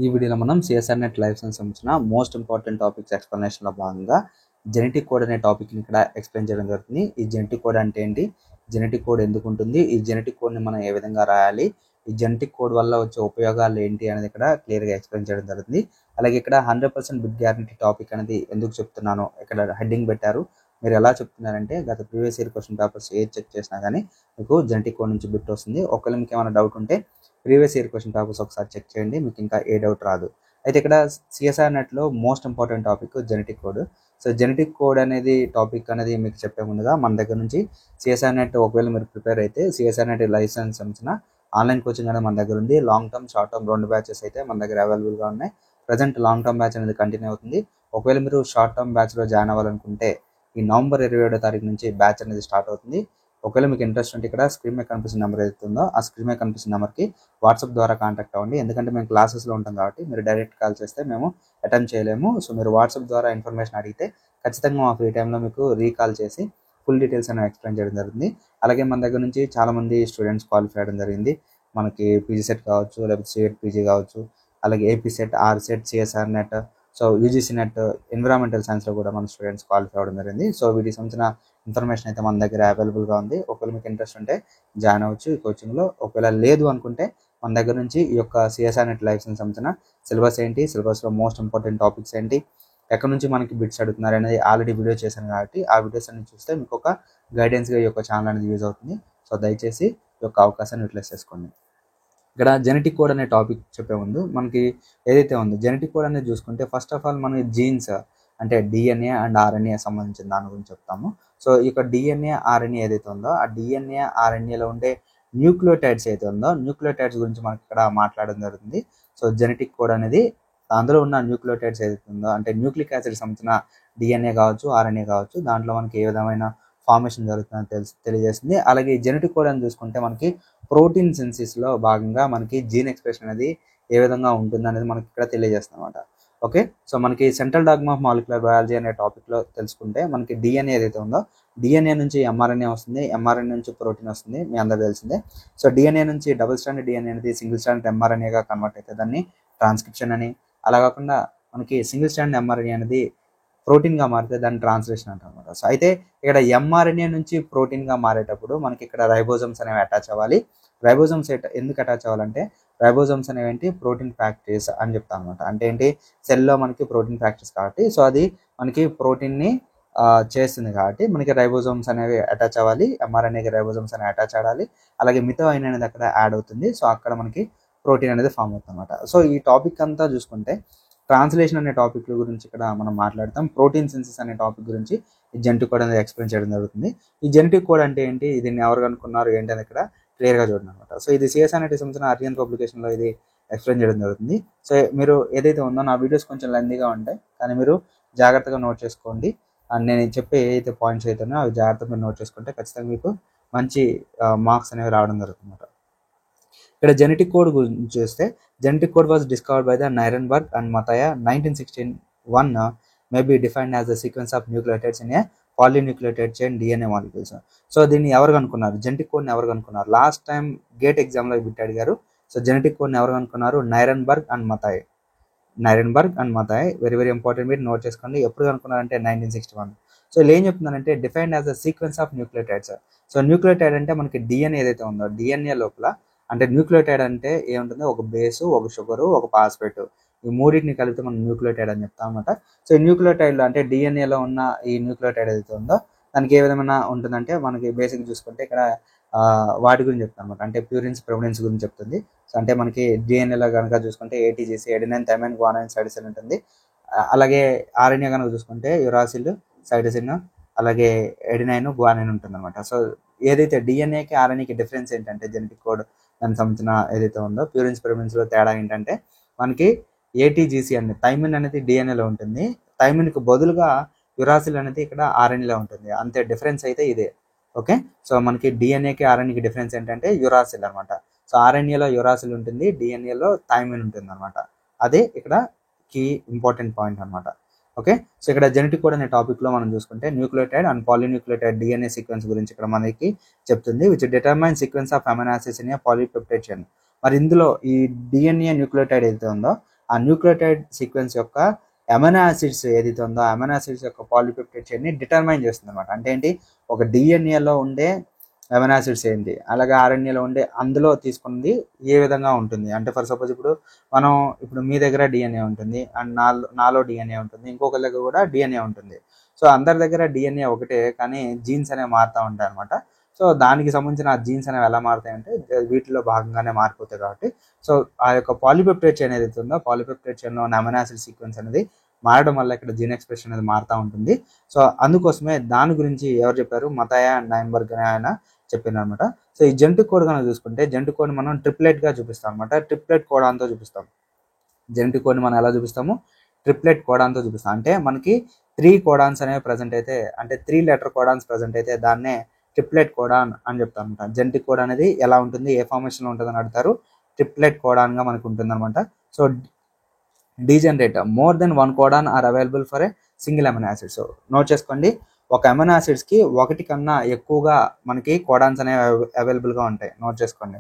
ఈ వీడియోలో మనం సిఎస్ఆర్ నెట్ లైఫ్ సైన్స్ సంబంధించిన మోస్ట్ ఇంపార్టెంట్ టాపిక్స్ ఎక్స్ప్లెనేషన్లో భాగంగా జెనెటిక్ కోడ్ అనే టాపిక్ని ఇక్కడ ఎక్స్ప్లెయిన్ చేయడం జరుగుతుంది. ఈ జెనెటిక్ కోడ్ అంటే ఏంటి, జెనెటిక్ కోడ్ ఎందుకు ఉంటుంది, ఈ జెనెటిక్ కోడ్ని మనం ఏ విధంగా రాయాలి, ఈ జెనెటిక్ కోడ్ వల్ల వచ్చే ఉపయోగాలు ఏంటి అనేది ఇక్కడ క్లియర్గా ఎక్స్ప్లెయిన్ చేయడం జరుగుతుంది. అలాగే ఇక్కడ 100% బిట్ గ్యారంటీ టాపిక్ అనేది ఎందుకు చెప్తున్నాను, ఇక్కడ హెడ్డింగ్ పెట్టారు. మీరు ఎలా చెప్తున్నారంటే గత ప్రీవియస్ ఇయర్ క్వశ్చన్ పేపర్స్ ఏది చెక్ చేసినా కానీ మీకు జెనెటిక్ కోడ్ నుంచి బిట్ వస్తుంది. ఒకవేళ మీకు ఏమైనా డౌట్ ఉంటే ప్రీవియస్ ఇయర్ క్వశ్చన్ పేపర్స్ ఒకసారి చెక్ చేయండి, మీకు ఇంకా ఏ డౌట్ రాదు. అయితే ఇక్కడ సిఎస్ఆర్ నెట్లో most important topic genetic code. So genetic code అనేది టాపిక్ అనేది మీకు చెప్పే ముందుగా మన దగ్గర నుంచి సిఎస్ఆర్ నెట్ ఒకవేళ మీరు ప్రిపేర్ అయితే సిఎస్ఆర్ నెట్ లైసెన్స్ సంబంధించిన ఆన్లైన్ కోచింగ్ అనేది మన దగ్గర ఉంది. లాంగ్ టర్మ్, షార్ట్ టర్మ్ రెండు బ్యాచెస్ అయితే మన దగ్గర అవైలబుల్గా ఉన్నాయి. ప్రజెంట్ లాంగ్ టర్మ్ బ్యాచ్ అనేది కంటిన్యూ అవుతుంది. ఒకవేళ మీరు షార్ట్ టర్మ్ బ్యాచ్లో జాయిన్ అవ్వాలనుకుంటే ఈ నవంబర్ 27వ తారీఖు నుంచి బ్యాచ్ అనేది స్టార్ట్ అవుతుంది. ఒకవేళ మీకు ఇంట్రెస్ట్ ఉంటే ఇక్కడ స్క్రీన్ మీద కనిపిస్తున్న నెంబర్ ఏదైతే ఉందో ఆ స్క్రీన్ మీద కనిపిస్తున్న నెంబర్కి వాట్సాప్ ద్వారా కాంటాక్ట్ అవ్వండి. ఎందుకంటే మేము క్లాసెస్లో ఉంటాం కాబట్టి మీరు డైరెక్ట్ కాల్ చేస్తే మేము అటెండ్ చేయలేము. సో మీరు వాట్సాప్ ద్వారా ఇన్ఫర్మేషన్ అడిగితే ఖచ్చితంగా మా ఫ్రీ టైంలో మీకు రీకాల్ చేసి ఫుల్ డీటెయిల్స్ అనేవి ఎక్స్ప్లెయిన్ చేయడం జరుగుతుంది. అలాగే మన దగ్గర నుంచి చాలామంది స్టూడెంట్స్ క్వాలిఫై అవ్వడం జరిగింది. మనకి పీజీ సెట్ కావచ్చు, లేకపోతే సిఎట్ పీజీ కావచ్చు, అలాగే AP SET, R SET, CSIR NET, so UGC NET, environmental సైన్స్లో కూడా మన స్టూడెంట్స్ క్వాలిఫై అవ్వడం జరిగింది. సో వీటికి సంబంధించిన ఇన్ఫర్మేషన్ అయితే మన దగ్గర అవైలబుల్గా ఉంది. ఒకవేళ మీకు ఇంట్రెస్ట్ ఉంటే జాయిన్ అవ్వచ్చు ఈ కోచింగ్లో. ఒకవేళ లేదు అనుకుంటే మన దగ్గర నుంచి ఈ యొక్క సిఎస్ఆర్ నెట్ లైఫ్ సైన్స్ సంబంధించిన సిలబస్ ఏంటి, సిలబస్లో మోస్ట్ ఇంపార్టెంట్ టాపిక్స్ ఏంటి, ఎక్కడి నుంచి మనకి బిట్స్ అడుగుతున్నారు అనేది ఆల్రెడీ వీడియో చేశాను కాబట్టి ఆ వీడియోస్ అన్ని చూస్తే మీకు ఒక గైడెన్స్గా ఈ యొక్క ఛానల్ అనేది యూజ్ అవుతుంది. సో దయచేసి ఈ యొక్క అవకాశాన్ని యూటిలైజ్ చేసుకోండి. ఇక్కడ జెనెటిక్ కోడ్ అనే టాపిక్ చెప్పే ముందు మనకి ఏదైతే ఉందో జెనెటిక్ కోడ్ అనేది చూసుకుంటే ఫస్ట్ ఆఫ్ ఆల్ మనకి జీన్స్ అంటే డిఎన్ఏ అండ్ ఆర్ఎన్ఏ సంబంధించిన దాని గురించి చెప్తాము. సో ఈ యొక్క డిఎన్ఏ ఆర్ఎన్ఏ ఏదైతే ఉందో ఆ డిఎన్ఏ ఆర్ఎన్ఏలో ఉండే న్యూక్లియోటైడ్స్ ఏదైతే ఉందో న్యూక్లియోటైడ్స్ గురించి మనకి ఇక్కడ మాట్లాడడం జరుగుతుంది. సో జెనెటిక్ కోడ్ అనేది అందులో ఉన్న న్యూక్లియోటైడ్స్ ఏదైతే ఉందో అంటే న్యూక్లిక్ యాసిడ్ సంబంధించిన డిఎన్ఏ కావచ్చు, ఆర్ఎన్ఏ కావచ్చు, దాంట్లో మనకి ఏ విధమైన ఫార్మేషన్ జరుగుతుందని తెలియజేస్తుంది. అలాగే జెనెటిక్ కోడ్ అని చూసుకుంటే మనకి ప్రోటీన్ సిన్సిస్లో భాగంగా మనకి జీన్ ఎక్స్ప్రెషన్ అనేది ఏ విధంగా ఉంటుంది అనేది మనకి ఇక్కడ తెలియజేస్తుంది అనమాట. ఓకే, సో మనకి central dogma of molecular biology అనే టాపిక్లో తెలుసుకుంటే మనకి డిఎన్ఏ ఏదైతే ఉందో డిఎన్ఏ నుంచి ఎంఆర్ఎన్ఏ వస్తుంది, ఎంఆర్ఎన్ఏ నుంచి ప్రోటీన్ వస్తుంది, మీ అందరూ తెలిసిందే. సో డిఎన్ఏ నుంచి డబుల్ స్టాండర్డ్ డిఎన్ఏ అనేది సింగిల్ స్టాండర్డ్ ఎంఆర్ఎన్ఏగా కన్వర్ట్ అయితే దాన్ని ట్రాన్స్క్రిప్షన్ అని, అలా కాకుండా మనకి సింగిల్ స్టాండర్డ్ ఎంఆర్ఎన్ఏ అనేది ప్రోటీన్గా మారితే దాన్ని ట్రాన్స్లేషన్ అంటారు అనమాట. సో అయితే ఇక్కడ ఎంఆర్ఎన్ఏ నుంచి ప్రోటీన్గా మారేటప్పుడు మనకి ఇక్కడ రైబోజమ్స్ అనేవి అటాచ్ అవ్వాలి. రైబోజమ్స్ ఎందుకు అటాచ్ అవ్వాలంటే రైబోజమ్స్ అనేవి ఏంటి, ప్రోటీన్ ఫ్యాక్టరీస్ అని చెప్తాను అనమాట. అంటే ఏంటి, సెల్లో మనకి ప్రోటీన్ ఫ్యాక్టరీస్ కాబట్టి సో అది మనకి ప్రోటీన్ని చేస్తుంది కాబట్టి మనకి రైబోజోమ్స్ అనేవి అటాచ్ అవ్వాలి. ఎంఆర్ఎన్ఏకి రైబోజోమ్స్ అనేవి అటాచ్ అవ్వాలి. అలాగే మిథోయిన్ అనేది అక్కడ యాడ్ అవుతుంది. సో అక్కడ మనకి ప్రోటీన్ అనేది ఫామ్ అవుతుంది అనమాట. సో ఈ టాపిక్ అంతా చూసుకుంటే ట్రాన్స్లేషన్ అనే టాపిక్ గురించి ఇక్కడ మనం మాట్లాడతాం. ప్రోటీన్ సిన్సిస్ అనే టాపిక్ గురించి ఈ జెనెటిక్ కోడ్ అనేది ఎక్స్ప్లెయిన్ చేయడం జరుగుతుంది. ఈ జెనెటిక్ కోడ్ అంటే ఏంటి, దీన్ని ఎవరు కనుక్కున్నారు ఏంటి అని ఇక్కడ క్లియర్గా చూడండి అనమాట. సో ఇది సిఎస్ఆర్ నెట్ సంబంధించిన అరియన్ పబ్లికేషన్లో ఇది ఎక్స్ప్లెయిన్ చేయడం జరుగుతుంది. సో మీరు ఏదైతే ఉందో నా వీడియోస్ కొంచెం లెందీగా ఉంటాయి కానీ మీరు జాగ్రత్తగా నోట్ చేసుకోండి. అండ్ నేను చెప్పే ఏదైతే పాయింట్స్ అవుతానో అవి జాగ్రత్తగా మీరు నోట్ చేసుకుంటే ఖచ్చితంగా మీకు మంచి మార్క్స్ అనేవి రావడం జరుగుతుంది అనమాట. ఇక్కడ జెనెటిక్ కోడ్ గురించి చూస్తే genetic code was discovered by the Nirenberg and Matthaei 1961 may be defined as the sequence of nucleotides in a polynucleotide chain DNA molecules. So దీన్ని ఎవరు కనుక్కున్నారు, జెనెటిక్ కోడ్ని ఎవరు కనుక్కున్నారు, లాస్ట్ టైం గేట్ ఎగ్జామ్లో బిట్ అడిగారు. సో జెనెటిక్ కోడ్ని ఎవరు కనుక్కున్నారు, Nirenberg and Matthaei. Very very important, మీరు నోట్ చేసుకోండి. ఎప్పుడు కనుక్కున్నారంటే 1961. సో ఇలా ఏం చెప్తున్నారంటే defined as the sequence of nucleotides. So nucleotide అంటే మనకి డిఎన్ఏ ఏదైతే ఉందో డిఎన్ఏ లోపల అంటే న్యూక్లియోటైడ్ అంటే ఏముంటుందో ఒక బేసు, ఒక షుగరు, ఒక ఫాస్ఫేట్, ఈ మూడింటిని కలిపితే మనం న్యూక్లియోటైడ్ అని చెప్తాం అనమాట. సో ఈ న్యూక్లియోటైడ్లో అంటే డిఎన్ఏలో ఉన్న ఈ న్యూక్లియోటైడ్ ఏదైతే ఉందో దానికి ఏ విధమైన ఉంటుందంటే మనకి బేసిక్ చూసుకుంటే ఇక్కడ వాటి గురించి చెప్తాను అనమాట. అంటే ప్యూరిన్స్, ప్రోటీన్స్ గురించి చెప్తుంది. సో అంటే మనకి డిఎన్ఏలో కనుక చూసుకుంటే ATGC, adenine, thymine, guanine, cytosine ఉంటుంది. అలాగే ఆర్ఎన్ఏ కనుక చూసుకుంటే యురాసిల్, సైటోసిన్, అలాగే ఎడినైన్, గ్వానైన్ ఉంటుంది అనమాట. సో ఏదైతే డిఎన్ఏకి ఆర్ఎన్ఏకి డిఫరెన్స్ ఏంటంటే జెనెటిక్ కోడ్ దానికి సంబంధించిన ఏదైతే ఉందో ప్యూరిన్స్, ప్రోటీన్స్లో తేడా ఏంటంటే మనకి ఏటీజీసీ అనేది థైమిన్ అనేది డిఎన్ఏలో ఉంటుంది, థైమిన్కి బదులుగా యురాసిల్ అనేది ఇక్కడ ఆర్ఎన్ఏలో ఉంటుంది. అంతే డిఫరెన్స్ అయితే ఇదే. ఓకే, సో మనకి డిఎన్ఏకి ఆర్ఎన్ఏకి డిఫరెన్స్ ఏంటంటే యురాసిల్ అనమాట. సో ఆర్ఎన్ఏలో యురాసిల్ ఉంటుంది, డిఎన్ఏలో థైమిన్ ఉంటుంది అనమాట. అదే ఇక్కడ కీ ఇంపార్టెంట్ పాయింట్ అనమాట. ఓకే, సో ఇక్కడ జెనెటిక్ కోడ్ అనే టాపిక్లో మనం చూసుకుంటే nucleotide and polynucleotide DNA sequence గురించి ఇక్కడ మనకి చెప్తుంది, which determine sequence of amino acids in a polypeptide chain. మరి ఇందులో ఈ డిఎన్ఏ న్యూక్లియోటైడ్ ఏదైతే ఉందో ఆ న్యూక్లియోటైడ్ సీక్వెన్స్ యొక్క అమైనో యాసిడ్స్ ఏదైతే ఉందో ఆ అమైనో యాసిడ్స్ యొక్క పాలిపెప్టైడ్ చైన్ని డిటర్మైన్ చేస్తుంది అనమాట. అంటే ఏంటి, ఒక డిఎన్ఏలో ఉండే అమైనో యాసిడ్స్ ఏంటి, అలాగే ఆర్ఎన్ఏలో ఉండే అందులో తీసుకున్నది ఏ విధంగా ఉంటుంది. అంటే ఫర్ సపోజ్ ఇప్పుడు మీ దగ్గర డిఎన్ఏ ఉంటుంది అండ్ నాలో డిఎన్ఏ ఉంటుంది, ఇంకొకరి దగ్గర కూడా డిఎన్ఏ ఉంటుంది. సో అందరి దగ్గర డిఎన్ఏ ఒకటే, కానీ జీన్స్ అనేవి మారుతూ ఉంటాయి అనమాట. సో దానికి సంబంధించిన ఆ జీన్స్ అనేవి ఎలా మారుతాయంటే వీటిలో భాగంగానే మారిపోతాయి కాబట్టి, సో ఆ యొక్క పాలిపెప్టైడ్ చైన్ ఏదైతే ఉందో పాలిపెప్టైడ్ చైన్లో ఉన్న అమైనో యాసిడ్ సీక్వెన్స్ అనేది మారడం వల్ల ఇక్కడ జీన్ ఎక్స్ప్రెషన్ అనేది మారుతూ ఉంటుంది. సో అందుకోసమే దాని గురించి ఎవరు చెప్పారు, మతాయా అండ్ నైన్బర్గ్ అనే ఆయన చెప్పింది అనమాట. సో ఈ జెనెటిక్ కోడ్ కనుక చూసుకుంటే జెనెటిక్ కోడ్ మనం ట్రిప్లెట్గా చూపిస్తాం అనమాట. ట్రిప్లెట్ కోడాన్తో చూపిస్తాం. జెనెటిక్ కోడ్ని మనం ఎలా చూపిస్తాము, ట్రిప్లెట్ కోడాన్తో చూపిస్తాం. అంటే మనకి 3 కోడాన్స్ అనేవి ప్రజెంట్ అయితే, అంటే 3 లెటర్ కోడాన్స్ ప్రజెంట్ అయితే దాన్నే ట్రిప్లెట్ కోడాన్ అని చెప్తారు అనమాట. జెనెటిక్ కోడ్ అనేది ఎలా ఉంటుంది, ఏ ఫార్మేషన్లో ఉంటుందని అడుగుతారు, ట్రిప్లెట్ కోడాన్గా మనకు ఉంటుంది అనమాట. So degenerate more than 1 codon are available for a single amino acid. So note చేసుకోండి, ఒక అమైనో యాసిడ్స్కి ఒకటి కన్నా ఎక్కువగా మనకి కోడాన్స్ అనేవి అవైలబుల్గా ఉంటాయి. నోట్ చేసుకోండి.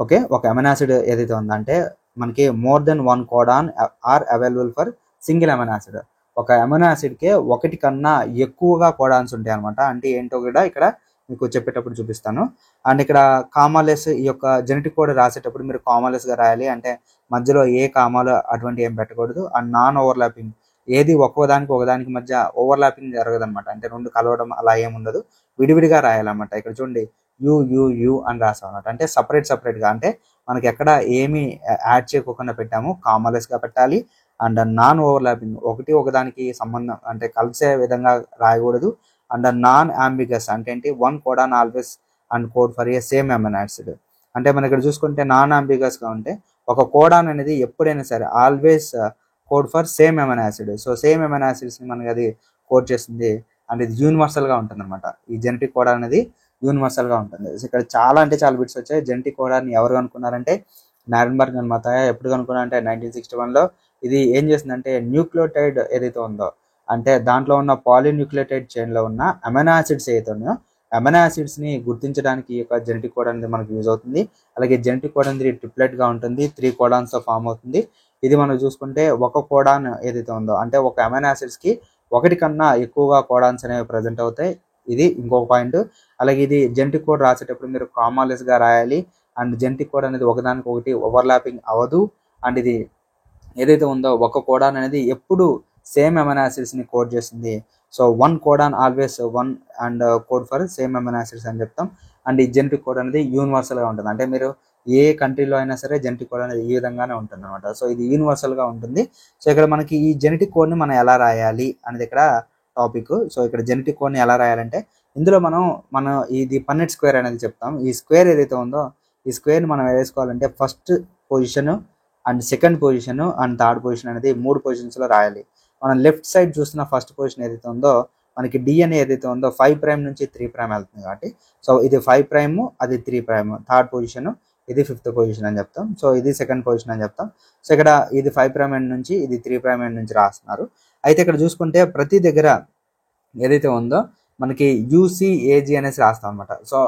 ఓకే, ఒక అమైనో యాసిడ్ ఏదైతే ఉందంటే మనకి more than 1 codon are available for single amino acid. ఒక అమైనో యాసిడ్కి ఒకటి కన్నా ఎక్కువగా కోడాన్స్ ఉంటాయి అనమాట. అంటే ఏంటో కూడా ఇక్కడ మీకు చెప్పేటప్పుడు చూపిస్తాను. అండ్ ఇక్కడ కామాలెస్, ఈ యొక్క జెనెటిక్ కోడ్ రాసేటప్పుడు మీరు కామాలెస్గా రాయాలి. అంటే మధ్యలో ఏ కామాలు అటువంటి ఏం పెట్టకూడదు. అండ్ నాన్ ఓవర్లాపింగ్, ఏది ఒకదానికి మధ్య ఓవర్లాపింగ్ జరగదు అనమాట. అంటే రెండు కలవడం అలా ఏముండదు, విడివిడిగా రాయాలన్నమాట. ఇక్కడ చూడండి యు అని రాసాం అనమాట. అంటే సపరేట్గా, అంటే మనకి ఎక్కడ ఏమి యాడ్ చేయకుండా పెట్టాము, కామాలెస్గా పెట్టాలి. అండ్ నాన్ ఓవర్లాపింగ్, ఒకదానికి సంబంధం అంటే కలిసే విధంగా రాయకూడదు. అండ్ నాన్ అంబిగస్ అంటే ఏంటి, 1 codon always and code for a same amino acid. అంటే మనం ఇక్కడ చూసుకుంటే నాన్ అంబిగస్గా ఉంటే ఒక కోడాన్ అనేది ఎప్పుడైనా సరే always code for same amino acid. So same amino యాసిడ్స్ని మనకి అది కోడ్ చేస్తుంది. అండ్ ఇది యూనివర్సల్గా ఉంటుంది అనమాట. ఈ జెనెటిక్ కోడ్ అనేది యూనివర్సల్గా ఉంటుంది. సో ఇక్కడ చాలా బిట్స్ వచ్చాయి. జెనెటిక్ కోడాన్ని ఎవరు కనుక్కున్నారంటే నారెన్బర్గ్ అండ్ మతాయా. ఎప్పుడు కనుక్కున్నారంటే 1961లో. ఇది ఏం చేస్తుందంటే న్యూక్లియోటైడ్ ఏదైతే ఉందో, అంటే దాంట్లో ఉన్న పాలీన్యూక్లియోటైడ్ చైన్లో ఉన్న అమైనో యాసిడ్స్ ఏదైతే ఉన్నాయో అమైనో యాసిడ్స్ని గుర్తించడానికి ఈ యొక్క జెనెటిక్ కోడ్ అనేది మనకు యూజ్ అవుతుంది. అలాగే జెనెటిక్ కోడ్ అనేది ట్రిప్లెట్గా ఉంటుంది, 3 కోడాన్స్తో ఫామ్ అవుతుంది. ఇది మనం చూసుకుంటే ఒక కోడాన్ ఏదైతే ఉందో, అంటే ఒక అమైనో యాసిడ్స్కి ఒకటి కన్నా ఎక్కువగా కోడాన్స్ అనేవి ప్రజెంట్ అవుతాయి. ఇది ఇంకొక పాయింట్. అలాగే ఇది జెనెటిక్ కోడ్ రాసేటప్పుడు మీరు కామాలెస్గా రాయాలి. అండ్ జెనెటిక్ కోడ్ అనేది ఒకదానికి ఒకటి ఓవర్లాపింగ్ అవ్వదు. అండ్ ఇది ఏదైతే ఉందో ఒక కోడాన్ అనేది ఎప్పుడు సేమ్ అమైనో యాసిడ్స్ని కోడ్ చేస్తుంది. So 1 codon always 1 and code for same amino acids అని చెప్తాం. అండ్ ఈ జెనెటిక్ కోడ్ అనేది యూనివర్సల్గా ఉంటుంది. అంటే మీరు ఏ కంట్రీలో అయినా సరే జెనెటిక్ కోడ్ అనేది ఈ విధంగానే ఉంటుంది అనమాట. సో ఇది యూనివర్సల్గా ఉంటుంది. సో ఇక్కడ మనకి ఈ జెనెటిక్ కోడ్ని మనం ఎలా రాయాలి అనేది ఇక్కడ టాపిక్. సో ఇక్కడ జెనెటిక్ కోడ్ని ఎలా రాయాలంటే ఇందులో మనం ఇది పన్నెట్ స్క్వేర్ అనేది చెప్తాం. ఈ స్క్వేర్ ఏదైతే ఉందో ఈ స్క్వేర్ని మనం వేసుకోవాలంటే first position and second position and third position అనేది 3 పొజిషన్స్లో రాయాలి. మనం లెఫ్ట్ సైడ్ చూస్తున్న ఫస్ట్ పొజిషన్ ఏదైతే ఉందో మనకి డిఎన్ఏ ఏదైతే ఉందో 5' నుంచి 3' వెళ్తుంది కాబట్టి, సో ఇది 5', అది 3'. థర్డ్ పొజిషన్, ఇది 5th పొజిషన్ అని చెప్తాం. సో ఇది సెకండ్ పొజిషన్ అని చెప్తాం. సో ఇక్కడ ఇది 5' నుంచి, ఇది 3' నుంచి రాస్తున్నారు. అయితే ఇక్కడ చూసుకుంటే ప్రతి దగ్గర ఏదైతే ఉందో మనకి యూసీఏజీ అనేసి రాస్తాం అనమాట. సో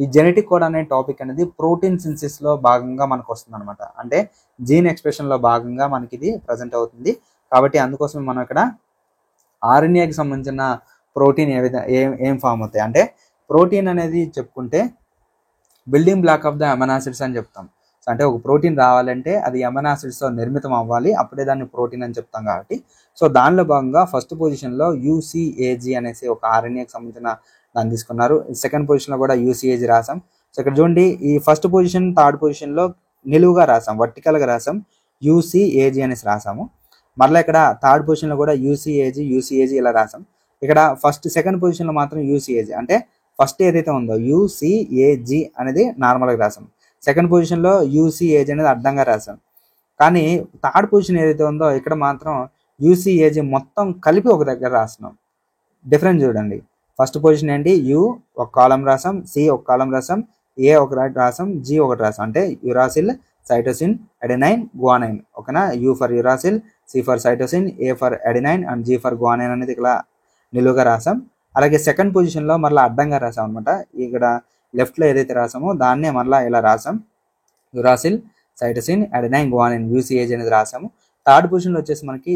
ఈ జెనెటిక్ కోడ్ అనే టాపిక్ అనేది ప్రోటీన్ సింథసిస్లో భాగంగా మనకు వస్తుంది అనమాట. అంటే జీన్ ఎక్స్ప్రెషన్లో భాగంగా మనకి ఇది ప్రజెంట్ అవుతుంది. కాబట్టి అందుకోసం మనం ఇక్కడ ఆర్ఎన్ఏకి సంబంధించిన ప్రోటీన్ ఏం ఫామ్ అవుతాయి అంటే, ప్రోటీన్ అనేది చెప్పుకుంటే building black of the amino acids అని చెప్తాం. సో అంటే ఒక ప్రోటీన్ రావాలంటే అది అమైనో యాసిడ్స్తో నిర్మితం అవ్వాలి, అప్పుడే దాన్ని ప్రోటీన్ అని చెప్తాం కాబట్టి. సో దానిలో భాగంగా ఫస్ట్ పొజిషన్లో యూసీఏజీ అనేసి ఒక ఆర్ఎన్ఏకి సంబంధించిన దాన్ని తీసుకున్నారు. సెకండ్ పొజిషన్లో కూడా యూసీఏజీ రాసాం. సో ఇక్కడ చూడండి, ఈ ఫస్ట్ పొజిషన్ థర్డ్ పొజిషన్లో నిలువుగా రాసాం, వర్టికల్గా రాసాం, యూసీఏజీ అనేసి రాసాము. మళ్ళీ ఇక్కడ థర్డ్ పొజిషన్లో కూడా యూసీఏజీ ఇలా రాసాం. ఇక్కడ సెకండ్ పొజిషన్లో మాత్రం యూసీఏజీ, అంటే ఫస్ట్ ఏదైతే ఉందో యూసీఏజీ అనేది నార్మల్గా రాసాం. సెకండ్ పొజిషన్లో యూసీఏజీ అనేది అడ్డంగా రాసాం. కానీ థర్డ్ పొజిషన్ ఏదైతే ఉందో ఇక్కడ మాత్రం యూసీఏజీ మొత్తం కలిపి ఒక దగ్గర రాస్తున్నాం. డిఫరెన్స్ చూడండి, ఫస్ట్ పొజిషన్ ఏంటి, యు ఒక కాలం రాసాం, సి ఒక కాలం రాసాం, ఏ ఒక రాసాం, జి ఒకటి రాసాం. అంటే యురాసిల్, సైటోసిన్, అడెనైన్, గ్వానైన్. ఓకేనా, U for uracil, C for cytosine, A for adenine and G for guanine అనేది ఇక్కడ నిలువుగా రాసాం. అలాగే సెకండ్ పొజిషన్లో మళ్ళీ అడ్డంగా రాసాం అనమాట. ఇక్కడ లెఫ్ట్లో ఏదైతే రాసామో దాన్నే మళ్ళీ ఇలా రాసాం, యురాసిల్, సైటసిన్, అడెనైన్, గ్వానిన్, యూసీఏజీ అనేది రాసాము. థర్డ్ పొజిషన్లో వచ్చేసి మనకి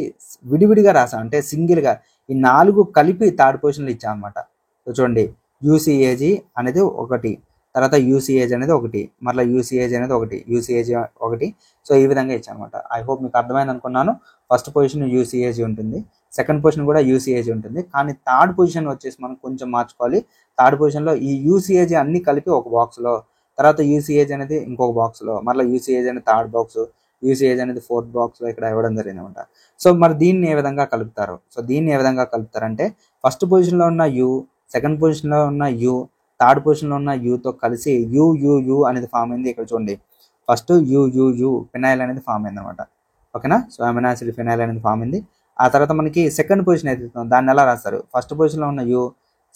విడివిడిగా రాసాం, అంటే సింగిల్గా ఈ 4 కలిపి థర్డ్ పొజిషన్లో ఇచ్చామన్నమాట. సో చూడండి, యూసీఏజీ అనేది ఒకటి, తర్వాత యూసీఏజీ అనేది ఒకటి, మళ్ళీ యూసీఏజీ అనేది ఒకటి, యూసీఏజీ ఒకటి. సో ఈ విధంగా ఇచ్చామన్నమాట. ఐ హోప్ మీకు అర్థమైంది అనుకున్నాను. ఫస్ట్ పొజిషన్ యూసీఏజీ ఉంటుంది, సెకండ్ పొజిషన్ కూడా యూసీఏజీ ఉంటుంది, కానీ థర్డ్ పొజిషన్ వచ్చేసి మనం కొంచెం మార్చుకోవాలి. థర్డ్ పొజిషన్లో ఈ యూసీఏజీ అన్ని కలిపి ఒక బాక్స్లో, తర్వాత యూసీఏజీ అనేది ఇంకొక బాక్స్లో, మళ్ళీ యూసీఏజీ అనేది థర్డ్ బాక్స్, యూసీఏజీ అనేది ఫోర్త్ బాక్స్లో ఇక్కడ ఇవ్వడం జరిగింది అనమాట. సో మరి దీన్ని ఏ విధంగా కలుపుతారు? సో దీన్ని ఏ విధంగా కలుపుతారంటే ఫస్ట్ పొజిషన్లో ఉన్న యూ, సెకండ్ పొజిషన్లో ఉన్న యూ, థర్డ్ పొజిషన్లో ఉన్న యూతో కలిసి యూ అనేది ఫామ్ అయింది. ఇక్కడ చూడండి, ఫస్ట్ యూ ఫినైల్ అనేది ఫామ్ అయింది అనమాట. ఓకేనా? సో అమినో యాసిడ్ ఫినైల్ అనేది ఫామ్ అయింది. ఆ తర్వాత మనకి సెకండ్ పొజిషన్ అయితే దాన్ని ఎలా రాస్తారు? ఫస్ట్ పొజిషన్లో ఉన్న యూ,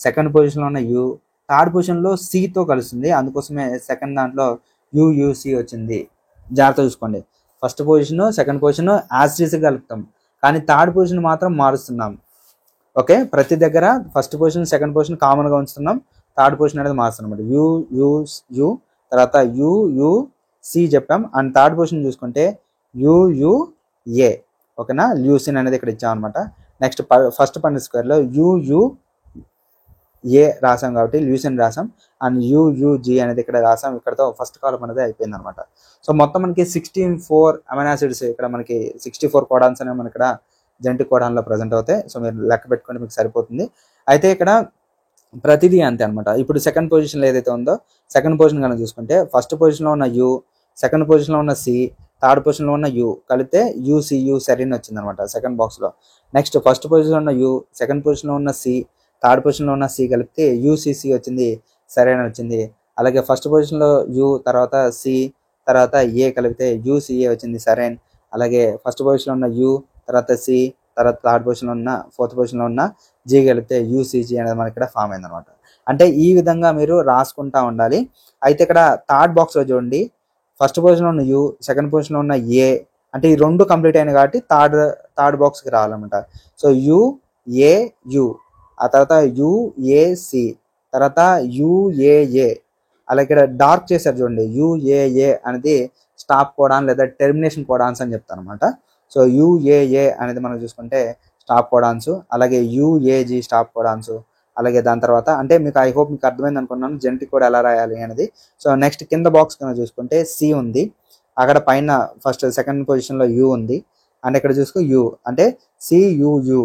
సెకండ్ పొజిషన్లో ఉన్న యూ, థర్డ్ పొజిషన్లో సితో కలుస్తుంది, అందుకోసమే సెకండ్ దాంట్లో యూయూసి వచ్చింది. జాగ్రత్త చూసుకోండి, first position second position acids కలుపుతాం, కానీ థర్డ్ పొజిషన్ మాత్రం మారుస్తున్నాం. ఓకే, ప్రతి దగ్గర ఫస్ట్ పొజిషన్ సెకండ్ పొజిషన్ కామన్గా ఉంచుతున్నాం, థర్డ్ పొజిషన్ అనేది మారుస్తున్నాం అనమాట. యూ తర్వాత యూసి చెప్పాం, అండ్ థర్డ్ పొజిషన్ చూసుకుంటే యూఏ. ఓకేనా? ల్యూసిన్ అనేది ఇక్కడ ఇచ్చాం అనమాట. నెక్స్ట్ ఫస్ట్ పన్నెండు స్క్వేర్లో ఏ రాసాం కాబట్టి ల్యూసిన్ రాసాం, అండ్ యూజీ అనేది ఇక్కడ రాసాం. ఇక్కడతో ఫస్ట్ కాలం అనేది అయిపోయింది అనమాట. సో మొత్తం మనకి 64 అమైనో యాసిడ్స్, ఇక్కడ మనకి 64 కోడాన్స్ అనేవి మన ఇక్కడ జెనెటిక్ కోడాన్లో ప్రజెంట్ అవుతాయి. సో మీరు లెక్క పెట్టుకుంటే మీకు సరిపోతుంది. అయితే ఇక్కడ ప్రతిదీ అంతే అనమాట. ఇప్పుడు సెకండ్ పొజిషన్లో ఏదైతే ఉందో, సెకండ్ పొజిషన్ కనుక చూసుకుంటే ఫస్ట్ పొజిషన్లో ఉన్న యూ, సెకండ్ పొజిషన్లో ఉన్న సి, థర్డ్ పొజిషన్లో ఉన్న యూ కలిపితే యూసియు సెరిన్ వచ్చింది అనమాట సెకండ్ బాక్స్లో. నెక్స్ట్ ఫస్ట్ పొజిషన్లో ఉన్న యూ, సెకండ్ పొజిషన్లో ఉన్న సి, థర్డ్ పొజిషన్లో ఉన్న సి కలిపితే యూసిసి వచ్చింది, సెరైన్ వచ్చింది. అలాగే ఫస్ట్ పొజిషన్లో యూ, తర్వాత సి, తర్వాత ఏ కలిపితే యూసిఏ వచ్చింది, సెరైన్. అలాగే ఫస్ట్ పొజిషన్లో ఉన్న యూ, తర్వాత సి, తర్వాత థర్డ్ పొజిషన్లో ఉన్న ఫోర్త్ పొజిషన్లో ఉన్న జీ కలిపితే యూసిజీ అనేది మనకి ఇక్కడ ఫామ్ అయింది అనమాట. అంటే ఈ విధంగా మీరు రాసుకుంటా ఉండాలి. అయితే ఇక్కడ థర్డ్ బాక్స్లో చూడండి, ఫస్ట్ పొజిషన్లో ఉన్న యూ, సెకండ్ పొజిషన్లో ఉన్న ఏ, అంటే ఈ రెండు కంప్లీట్ అయినాయి కాబట్టి థర్డ్ బాక్స్కి రావాలన్నమాట. సో యుఏయు, ఆ తర్వాత యుఏసి, తర్వాత యుఏఏ. అలా ఇక్కడ డార్క్ చేశారు చూడండి, యుఏఏ అనేది స్టాప్ కోడాన్ లేదా టెర్మినేషన్ కోడాన్స్ అని చెప్తాను అనమాట. సో యుఏఏ అనేది మనం చూసుకుంటే స్టాప్ కోడాన్స్, అలాగే యుఏజీ స్టాప్ కోడాన్స్. అలాగే దాని తర్వాత అంటే మీకు ఐ హోప్ మీకు అర్థమైంది అనుకున్నాను జెనెటిక్ కోడ్ ఎలా రాయాలి అనేది. సో నెక్స్ట్ కింద బాక్స్ కనుక చూసుకుంటే సి ఉంది, అక్కడ పైన ఫస్ట్ సెకండ్ పొజిషన్లో యూ ఉంది, అండ్ ఇక్కడ చూసుకో యూ అంటే సియుయు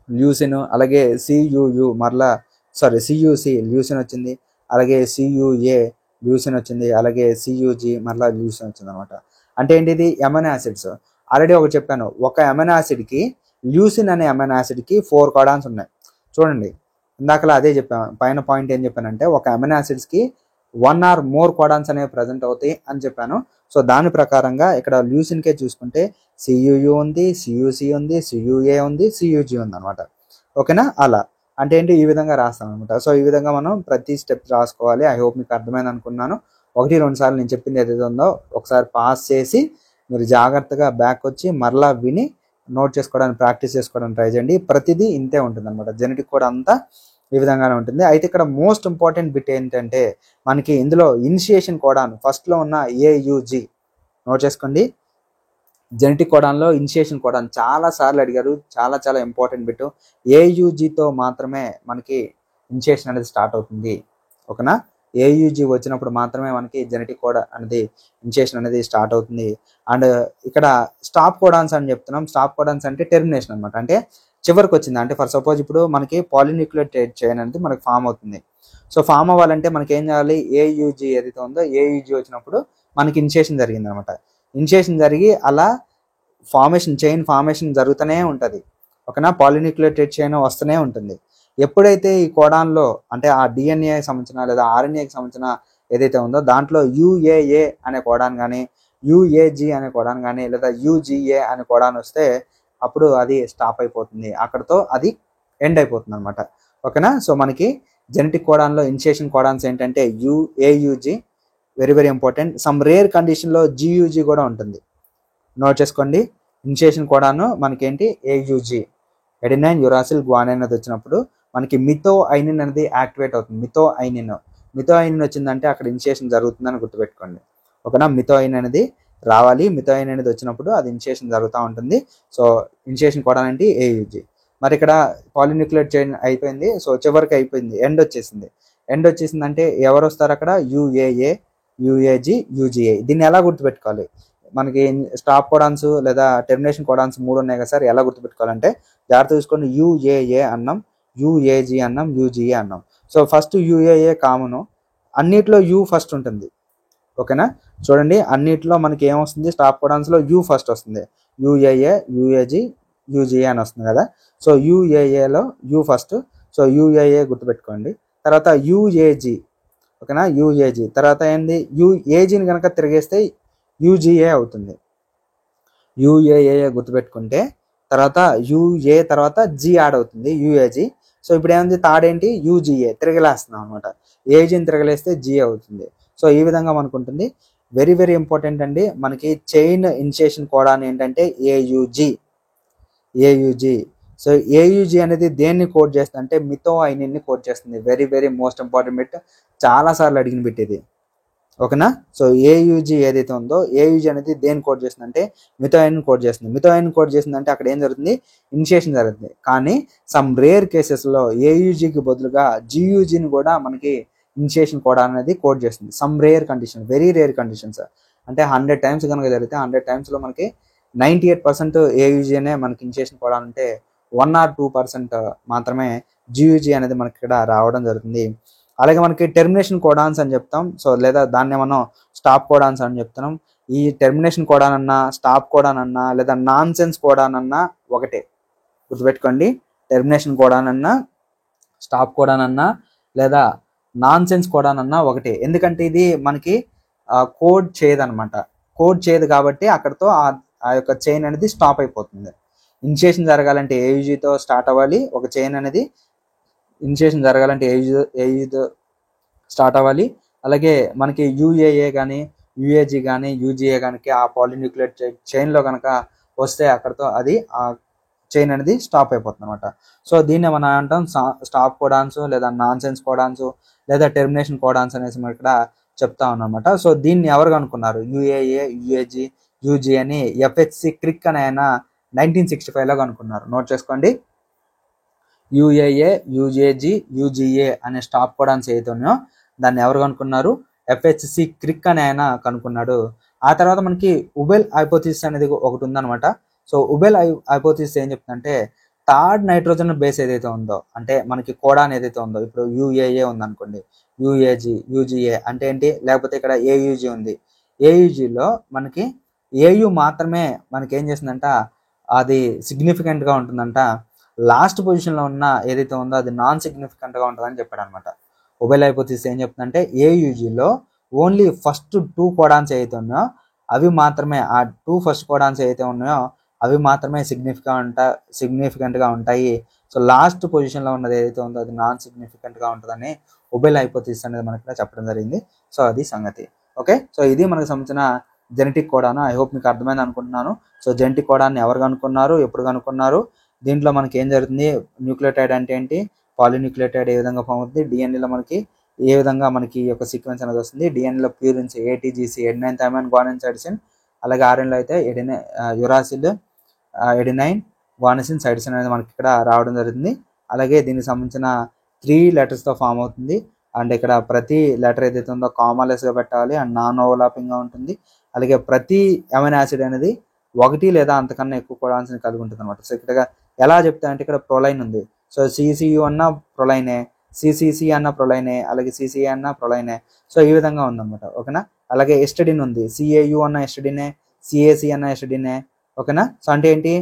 ల్యూసిన్, అలాగే సియుయు మరలా సియుసి ల్యూసిన్ వచ్చింది, అలాగే సియుఏ ల్యూసిన్ వచ్చింది, అలాగే సియుజి మరలా ల్యూసిన్ వచ్చింది అనమాట. అంటే ఏంటిది? Amino acids. ఆల్రెడీ ఒకటి చెప్పాను, ఒక అమైనో యాసిడ్కి ల్యూసిన్ అనే అమైనో యాసిడ్కి 4 కోడాన్స్ ఉన్నాయి. చూడండి, ఇందాకలా అదే చెప్పాను, పైన పాయింట్ ఏం చెప్పానంటే ఒక అమైనో యాసిడ్స్కి 1 or more కోడాన్స్ అనేవి ప్రజెంట్ అవుతాయి అని చెప్పాను. సో దాని ప్రకారంగా ఇక్కడ ల్యూసిన్కే చూసుకుంటే సియుయు ఉంది, సియుసి ఉంది, సియుఏ ఉంది, సియుజి ఉంది అనమాట. ఓకేనా? అలా అంటే ఏంటి, ఈ విధంగా రాస్తాం అనమాట. సో ఈ విధంగా మనం ప్రతి స్టెప్ రాసుకోవాలి. ఐ హోప్ మీకు అర్థమైంది అనుకున్నాను. 1-2 సార్లు నేను చెప్పింది ఏదైతే ఉందో ఒకసారి పాస్ చేసి మీరు జాగ్రత్తగా బ్యాక్ వచ్చి మరలా విని నోట్ చేసుకోవడానికి ప్రాక్టీస్ చేసుకోవడానికి ట్రై చేయండి. ప్రతిదీ ఇంతే ఉంటుంది అనమాట, జెనెటిక్ కోడ్ అంతా ఈ విధంగానే ఉంటుంది. అయితే ఇక్కడ మోస్ట్ ఇంపార్టెంట్ బిట్ ఏంటంటే మనకి ఇందులో ఇనిషియేషన్ కోడాన్ ఫస్ట్లో ఉన్న ఏయుజి నోట్ చేసుకోండి. జెనెటిక్ కోడాన్లో ఇనిషియేషన్ కోడాన్ చాలా సార్లు అడిగారు, చాలా ఇంపార్టెంట్ బిట్. ఏయుజితో మాత్రమే మనకి ఇనిషియేషన్ అనేది స్టార్ట్ అవుతుంది. ఓకేనా? ఏయుజి వచ్చినప్పుడు మాత్రమే మనకి జెనెటిక్ కోడ్ అనేది ఇనిషియేషన్ అనేది స్టార్ట్ అవుతుంది. అండ్ ఇక్కడ స్టాప్ కోడాన్స్ అని చెప్తున్నాం. స్టాప్ కోడాన్స్ అంటే టెర్మినేషన్ అనమాట, అంటే చివరికి వచ్చింది. అంటే ఫర్ సపోజ్ ఇప్పుడు మనకి పాలిన్యూక్లియోటైడ్ చైన్ అనేది మనకి ఫామ్ అవుతుంది. సో ఫామ్ అవ్వాలంటే మనకి ఏం చేయాలి? ఏయుజి ఏదైతే ఉందో ఏయుజి వచ్చినప్పుడు మనకి ఇనిషియేషన్ జరిగింది అనమాట. ఇనిషియేషన్ జరిగి అలా చైన్ ఫార్మేషన్ జరుగుతూనే ఉంటుంది. ఓకేనా? పాలిన్యూక్లియోటైడ్ చైన్ వస్తూనే ఉంటుంది. ఎప్పుడైతే ఈ కోడాన్లో అంటే ఆ డిఎన్ఏకి సంబంధించిన లేదా ఆర్ఎన్ఏకి సంబంధించిన ఏదైతే ఉందో దాంట్లో యుఏఏ అనే కోడాన్ కానీ, యుఏజి అనే కోడాన్ కానీ, లేదా యుజిఏ అనే కోడాన్ వస్తే అప్పుడు అది స్టాప్ అయిపోతుంది, అక్కడతో అది ఎండ్ అయిపోతుంది అనమాట. ఓకేనా? సో మనకి జెనెటిక్ కోడాన్లో ఇనిషియేషన్ కోడాన్స్ ఏంటంటే ఏయుజి, వెరీ ఇంపార్టెంట్. సమ్ రేర్ కండిషన్లో జియుజి కూడా ఉంటుంది, నోట్ చేసుకోండి. ఇనిషియేషన్ కోడాను మనకేంటి? ఏయుజి, ఎడినైన్, యురాసిల్, గ్వానైన్ అనేది వచ్చినప్పుడు మనకి మిథో ఐనిన్ అనేది యాక్టివేట్ అవుతుంది. మిథో ఐనిన్ వచ్చిందంటే అక్కడ ఇనిషియేషన్ జరుగుతుందని గుర్తుపెట్టుకోండి. ఓకేనా? మిథో ఐనిన్ అనేది రావాలి. మిథైన్ అనేది వచ్చినప్పుడు అది ఇనిషియేషన్ జరుగుతూ ఉంటుంది. సో ఇనిషియేషన్ కోడాన్ అంటే ఏయుజీ. మరి ఇక్కడ పాలిన్యూక్లియేట్ చైన్ అయిపోయింది. సో చివరికి అయిపోయింది, ఎండ్ వచ్చేసింది. ఎండ్ వచ్చేసిందంటే ఎవరు వస్తారు అక్కడ? UAE, UAG, యూజీఏ. దీన్ని ఎలా గుర్తుపెట్టుకోవాలి? మనకి స్టాప్ కోడాన్స్ లేదా టెర్మినేషన్ కోడాన్స్ 3 ఉన్నాయి కదా సార్. ఎలా గుర్తుపెట్టుకోవాలంటే జాగ్రత్త చూసుకోండి. యుఏఏ అన్నాం, యుఏజీ అన్నాం, యూజీఏ అన్నాం. సో ఫస్ట్ యుఏఏ కామను, అన్నిట్లో యు ఫస్ట్ ఉంటుంది. ఓకేనా? చూడండి, అన్నిట్లో మనకి ఏమొస్తుంది? స్టాప్ కోడాన్స్లో యు ఫస్ట్ వస్తుంది. యుఏఏ, యుఏజీ, యూజీఏ అని వస్తుంది కదా. సో యుఏఏలో యు ఫస్ట్. సో యుఏఏ గుర్తుపెట్టుకోండి. తర్వాత యుఏజీ. ఓకేనా? యుఏజీ తర్వాత ఏంది? యుఏజీని కనుక తిరిగేస్తే యూజీఏ అవుతుంది. యుఏఏ గుర్తుపెట్టుకుంటే తర్వాత యుఏ తర్వాత జీ యాడ్ అవుతుంది, యుఏజీ. సో ఇప్పుడు ఏముంది? థర్డ్ ఏంటి? యూజీఏ. తిరగలేస్తున్నాం అనమాట. ఏజీని తిరగలేస్తే జీ అవుతుంది. సో ఈ విధంగా మనకు ఉంటుంది. వెరీ వెరీ ఇంపార్టెంట్ అండి. మనకి చైన్ ఇనిషియేషన్ కోడాన్ ఏంటంటే ఏయుజీ. ఏయుజీ. సో ఏయుజీ అనేది దేన్ని కోడ్ చేస్తుంది అంటే మిథోఐనిన్ని కోడ్ చేస్తుంది. Very very most important bit, చాలాసార్లు అడిగిన బిట్ ఇది. ఓకేనా? సో ఏయుజీ ఏదైతే ఉందో, ఏయుజీ అనేది దేన్ని కోడ్ చేస్తుంది అంటే మిథోఐన్ కోడ్ చేస్తుంది. మిథోఐన్ కోడ్ చేసిందంటే అక్కడ ఏం జరుగుతుంది? ఇనిషియేషన్ జరుగుతుంది. కానీ సమ్ రేర్ కేసెస్లో ఏయుజీకి బదులుగా జియూజీని కూడా మనకి ఇనిషియేషన్ కోడ్ అనేది కోడ్ చేస్తుంది. Some rare condition, very rare conditions. అంటే 100 టైమ్స్ కనుక జరిగితే 100 టైమ్స్లో మనకి 98% ఏయుజీనే మనకి ఇనిషియేషన్ కోడ్ అంటే 1 or 2% మాత్రమే జియూజీ అనేది మనకి ఇక్కడ రావడం జరుగుతుంది. అలాగే మనకి టెర్మినేషన్ కోడాన్స్ అని చెప్తాం. సో లేదా దాన్ని మనం స్టాప్ కోడాన్స్ అని చెప్తున్నాం. ఈ టెర్మినేషన్ కోడాన్ అన్నా, స్టాప్ కోడాన్ అన్నా, లేదా నాన్ సెన్స్ కోడాన్ అన్నా ఒకటే. గుర్తుపెట్టుకోండి, టెర్మినేషన్ కోడాన్ అన్నా, స్టాప్ కోడాన్ అన్నా, లేదా నాన్ సెన్స్ కోడాన్ అన్నా ఒకటే. ఎందుకంటే ఇది మనకి కోడ్ చేయదనమాట. కోడ్ చేయదు కాబట్టి అక్కడతో ఆ యొక్క చైన్ అనేది స్టాప్ అయిపోతుంది. ఇనిషియేషన్ జరగాలంటే ఏయుజీతో స్టార్ట్ అవ్వాలి ఒక చైన్ అనేది. ఇనిషియేషన్ జరగాలంటే ఏయుజీతో స్టార్ట్ అవ్వాలి. అలాగే మనకి యుఏఏ కానీ, యుఏజీ కానీ, యూజీఏ కనుక ఆ పాలిన్యూక్లియేట్ చైన్లో కనుక వస్తే అక్కడతో అది ఆ చైన్ అనేది స్టాప్ అయిపోతుంది అనమాట. సో దీన్ని మనం అంటాం స్టాప్ కోడాన్స్, లేదా నాన్ సెన్స్ కోడాన్స్, లేదా టెర్మినేషన్ కోడాన్స్ అనేసి మనం ఇక్కడ చెప్తా ఉన్నాం. సో దీన్ని ఎవరు కనుక్కున్నారు? యుఏఏ, యుఏజీ, యూజీ అని ఎఫ్హెచ్సి క్రిక్ అని ఆయన 1965లో కనుక్కున్నారు. నోట్ చేసుకోండి. యుఏఏ, యుఏజీ, యూజీఏ అనే స్టాప్ కోడాన్స్ ఏదైతే ఉన్నాయో దాన్ని ఎవరు కనుక్కున్నారు? ఎఫ్హెచ్సి క్రిక్ అని ఆయన కనుక్కున్నాడు. ఆ తర్వాత మనకి ఉబెల్ హైపోథిసిస్ అనేది ఒకటి ఉందన్నమాట. సో ఉబెల్ హైపోథిసిస్ ఏం చెప్తుందంటే థర్డ్ నైట్రోజన్ బేస్ ఏదైతే ఉందో, అంటే మనకి కోడాన్ ఏదైతే ఉందో, ఇప్పుడు యుఏఏ ఉందనుకోండి, యుఏజీ, యూజీఏ అంటే ఏంటి? లేకపోతే ఇక్కడ ఏయుజీ ఉంది. ఏయుజీలో మనకి ఏయు మాత్రమే మనకి ఏం చేస్తుందంట, అది సిగ్నిఫికెంట్గా ఉంటుందంట. లాస్ట్ పొజిషన్లో ఉన్న ఏదైతే ఉందో అది నాన్ సిగ్నిఫికెంట్గా ఉంటుందని చెప్పాడు అనమాట. ఉబెల్ హైపోథిసిస్ ఏం చెప్తుందంటే ఏయుజీలో ఓన్లీ ఫస్ట్ 2 కోడాన్స్ ఏవైతే ఉన్నాయో అవి మాత్రమే, ఆ 2 ఫస్ట్ కోడాన్స్ ఏవైతే ఉన్నాయో అవి మాత్రమే సిగ్నిఫికెంట్గా ఉంటాయి. సో లాస్ట్ పొజిషన్లో ఉన్నది ఏదైతే ఉందో అది నాన్ సిగ్నిఫికెంట్గా ఉంటుందని ఉబెల్ హైపోథిసిస్ అనేది మనకి ఇక్కడ చెప్పడం జరిగింది. సో అది సంగతి. ఓకే, సో ఇది మనకు సంబంధించిన జెనెటిక్ కోడాన్. ఐ హోప్ మీకు అర్థమైంది అనుకుంటున్నాను. సో జెనెటిక్ కోడాన్ని ఎవరు కనుక్కున్నారు, ఎప్పుడు కనుక్కున్నారు, దీంట్లో మనకి ఏం జరుగుతుంది, న్యూక్లియోటైడ్ అంటే ఏంటి, పాలిన్యూక్లియోటైడ్ ఏ విధంగా ఫామ్ అవుతుంది, డిఎన్ఏలో మనకి ఏ విధంగా మనకి యొక్క సీక్వెన్స్ అనేది వస్తుంది, డిఎన్ఏలో purines ATGC, adenine thymine guanine cytosine, అలాగే ఆర్ఎన్ఏలో అయితే యురాసిల్, ఎడినైన్, గ్వానిసిన్, సైటోసిన్ అనేది మనకి ఇక్కడ రావడం జరుగుతుంది. అలాగే దీనికి సంబంధించిన 3 లెటర్స్తో ఫామ్ అవుతుంది. అండ్ ఇక్కడ ప్రతి లెటర్ ఏదైతే ఉందో కామాలెస్గా పెట్టాలి అండ్ నాన్ ఓవర్లాపింగ్గా ఉంటుంది. అలాగే ప్రతి అమైనో యాసిడ్ అనేది 1 లేదా అంతకన్నా ఎక్కువ కోడాన్స్ని కలిగి ఉంటుంది అనమాట. సో ఇక్కడ ఎలా చెప్తానంటే ఇక్కడ ప్రొలైన్ ఉంది. సో సిసియు అన్న ప్రొలైనే, సిసిసి అన్న ప్రొలైనే, అలాగే సిసిఏ అన్న ప్రొలైనే. సో ఈ విధంగా ఉందన్నమాట. ఓకేనా? అలాగే ఎస్టిడిన్ ఉంది. సిఏయు అన్న ఎస్టిడినే, సిఏసి అన్న ఎస్టిడినే. ఓకేనా? సో అంటే ఏంటి,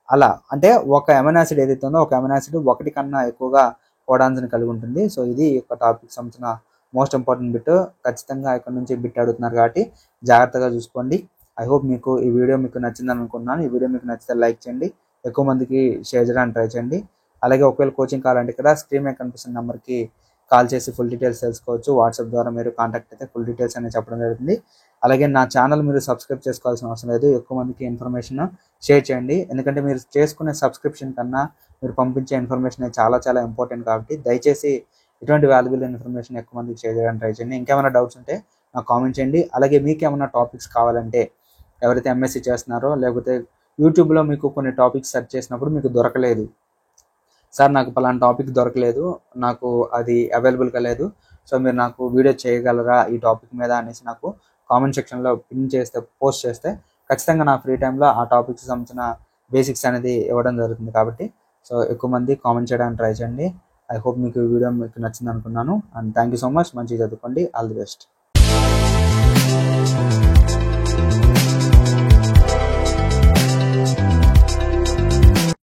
అలా అంటే ఒక అమైనో యాసిడ్ ఏదైతే ఉందో ఒక అమైనో యాసిడ్ 1 కన్నా ఎక్కువగా కోడాన్స్ని కలిగి ఉంటుంది. సో ఇది ఒక టాపిక్ సంబంధించిన మోస్ట్ ఇంపార్టెంట్ బిట్. ఖచ్చితంగా ఇక్కడ నుంచి బిట్ అడుగుతున్నారు కాబట్టి జాగ్రత్తగా చూసుకోండి. ఐ హోప్ మీకు ఈ వీడియో మీకు నచ్చిందని అనుకుంటున్నాను. ఈ వీడియో మీకు నచ్చితే లైక్ చేయండి, ఎక్కువ మందికి షేర్ చేయడానికి ట్రై చేయండి. అలాగే ఒకవేళ కోచింగ్ కావాలంటే ఇక్కడ స్క్రీన్ మీద కనిపిస్తున్న నెంబర్కి కాల్ చేసి ఫుల్ డీటెయిల్స్ తెలుసుకోవచ్చు. వాట్సాప్ ద్వారా మీరు కాంటాక్ట్ అయితే ఫుల్ డీటెయిల్స్ అనేది చెప్పడం జరుగుతుంది. అలాగే నా ఛానల్ మీరు సబ్స్క్రైబ్ చేసుకోవాల్సిన అవసరం లేదు. ఎక్కువ మందికి ఇన్ఫర్మేషన్ షేర్ చేయండి. ఎందుకంటే మీరు చేసుకునే సబ్స్క్రిప్షన్ కన్నా మీరు పంపించే ఇన్ఫర్మేషన్ చాలా చాలా ఇంపార్టెంట్ కాబట్టి దయచేసి ఇటువంటి వాల్యుబుల్ ఇన్ఫర్మేషన్ ఎక్కువ మందికి షేర్ చేయడానికి ట్రై చేయండి. ఇంకేమైనా డౌట్స్ ఉంటే నాకు కామెంట్ చేయండి. అలాగే మీకు ఏమైనా టాపిక్స్ కావాలంటే ఎవరైతే ఎంఎస్సి చేస్తున్నారో, లేకపోతే యూట్యూబ్లో మీకు కొన్ని టాపిక్స్ సెర్చ్ చేసినప్పుడు మీకు దొరకలేదు, సార్ నాకు పలానా టాపిక్ దొరకలేదు, నాకు అది అవైలబుల్గా లేదు, సో మీరు నాకు వీడియో చేయగలరా ఈ టాపిక్ మీద అనేసి నాకు కామెంట్ సెక్షన్లో పిన్ చేస్తే, పోస్ట్ చేస్తే ఖచ్చితంగా నా ఫ్రీ టైంలో ఆ టాపిక్కి సంబంధించిన బేసిక్స్ అనేది ఇవ్వడం జరుగుతుంది. కాబట్టి సో ఎక్కువ మంది కామెంట్ చేయడానికి ట్రై చేయండి. ఐ హోప్ మీకు ఈ వీడియో మీకు నచ్చింది అనుకున్నాను. And thank you so much. మంచిగా చదువుకోండి. All the best.